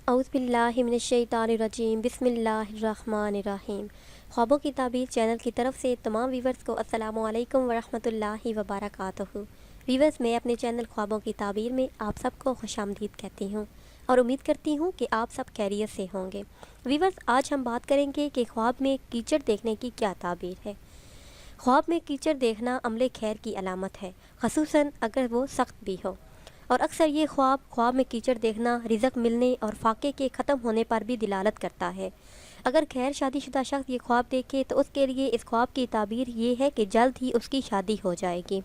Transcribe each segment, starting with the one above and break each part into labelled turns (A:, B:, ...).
A: اعوذ باللہ من الشیطان الرجیم بسم اللہ الرحمن الرحیم۔ خوابوں کی تعبیر چینل کی طرف سے تمام ویورز کو السلام علیکم ورحمۃ اللہ وبرکاتہ۔ ویورز، میں اپنے چینل خوابوں کی تعبیر میں آپ سب کو خوش آمدید کہتی ہوں اور امید کرتی ہوں کہ آپ سب خیریت سے ہوں گے۔ ویورز، آج ہم بات کریں گے کہ خواب میں کیچڑ دیکھنے کی کیا تعبیر ہے۔ خواب میں کیچڑ دیکھنا عمل خیر کی علامت ہے، خصوصاً اگر وہ سخت بھی ہو، اور اکثر یہ خواب میں کیچڑ دیکھنا رزق ملنے اور فاقے کے ختم ہونے پر بھی دلالت کرتا ہے۔ اگر غیر شادی شدہ شخص یہ خواب دیکھے تو اس کے لیے اس خواب کی تعبیر یہ ہے کہ جلد ہی اس کی شادی ہو جائے گی۔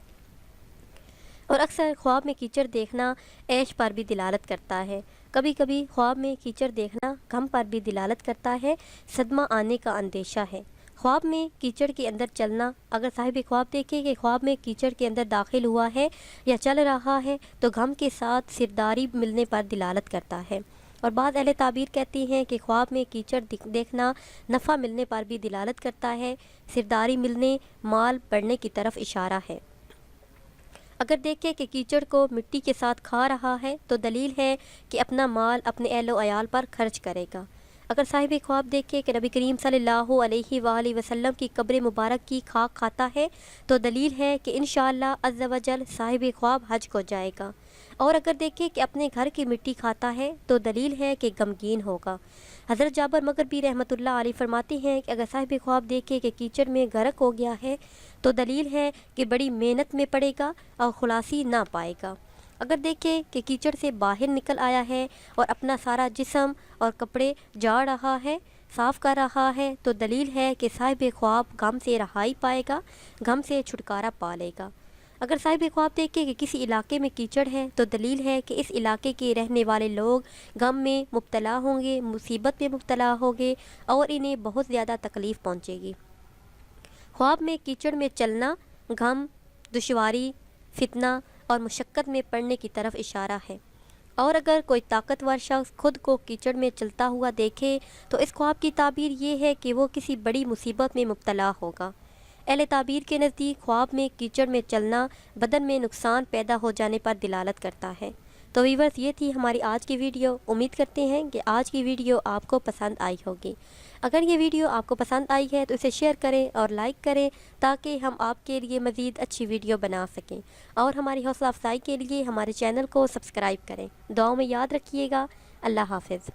A: اور اکثر خواب میں کیچڑ دیکھنا عیش پر بھی دلالت کرتا ہے۔ کبھی کبھی خواب میں کیچڑ دیکھنا غم پر بھی دلالت کرتا ہے، صدمہ آنے کا اندیشہ ہے۔ خواب میں کیچڑ کے اندر چلنا، اگر صاحب خواب دیکھے کہ خواب میں کیچڑ کے اندر داخل ہوا ہے یا چل رہا ہے تو غم کے ساتھ سرداری ملنے پر دلالت کرتا ہے۔ اور بعض اہل تعبیر کہتی ہیں کہ خواب میں کیچڑ دیکھنا نفع ملنے پر بھی دلالت کرتا ہے، سرداری ملنے، مال بڑھنے کی طرف اشارہ ہے۔ اگر دیکھے کہ کیچڑ کو مٹی کے ساتھ کھا رہا ہے تو دلیل ہے کہ اپنا مال اپنے اہل و عیال پر خرچ کرے گا۔ اگر صاحب خواب دیکھے کہ نبی کریم صلی اللہ علیہ وآلہ وسلم کی قبر مبارک کی خاک کھاتا ہے تو دلیل ہے کہ انشاءاللہ عز و جل صاحب خواب حج کو جائے گا۔ اور اگر دیکھے کہ اپنے گھر کی مٹی کھاتا ہے تو دلیل ہے کہ غمگین ہوگا۔ حضرت جابر مغربی رحمۃ اللہ علیہ فرماتی ہیں کہ اگر صاحب خواب دیکھے کہ کیچڑ میں غرق ہو گیا ہے تو دلیل ہے کہ بڑی محنت میں پڑے گا اور خلاصی نہ پائے گا۔ اگر دیکھے کہ کیچڑ سے باہر نکل آیا ہے اور اپنا سارا جسم اور کپڑے جاڑ رہا ہے، صاف کر رہا ہے تو دلیل ہے کہ صاحب خواب غم سے رہائی پائے گا، غم سے چھٹکارا پا لے گا۔ اگر صاحب خواب دیکھے کہ کسی علاقے میں کیچڑ ہے تو دلیل ہے کہ اس علاقے کے رہنے والے لوگ غم میں مبتلا ہوں گے، مصیبت میں مبتلا ہوں گے اور انہیں بہت زیادہ تکلیف پہنچے گی۔ خواب میں کیچڑ میں چلنا غم، دشواری، فتنہ اور مشقت میں پڑنے کی طرف اشارہ ہے۔ اور اگر کوئی طاقتور شخص خود کو کیچڑ میں چلتا ہوا دیکھے تو اس خواب کی تعبیر یہ ہے کہ وہ کسی بڑی مصیبت میں مبتلا ہوگا۔ اہل تعبیر کے نزدیک خواب میں کیچڑ میں چلنا بدن میں نقصان پیدا ہو جانے پر دلالت کرتا ہے۔ تو ویورز، یہ تھی ہماری آج کی ویڈیو۔ امید کرتے ہیں کہ آج کی ویڈیو آپ کو پسند آئی ہوگی۔ اگر یہ ویڈیو آپ کو پسند آئی ہے تو اسے شیئر کریں اور لائک کریں تاکہ ہم آپ کے لیے مزید اچھی ویڈیو بنا سکیں، اور ہماری حوصلہ افزائی کے لیے ہمارے چینل کو سبسکرائب کریں۔ دعاؤں میں یاد رکھیے گا۔ اللہ حافظ۔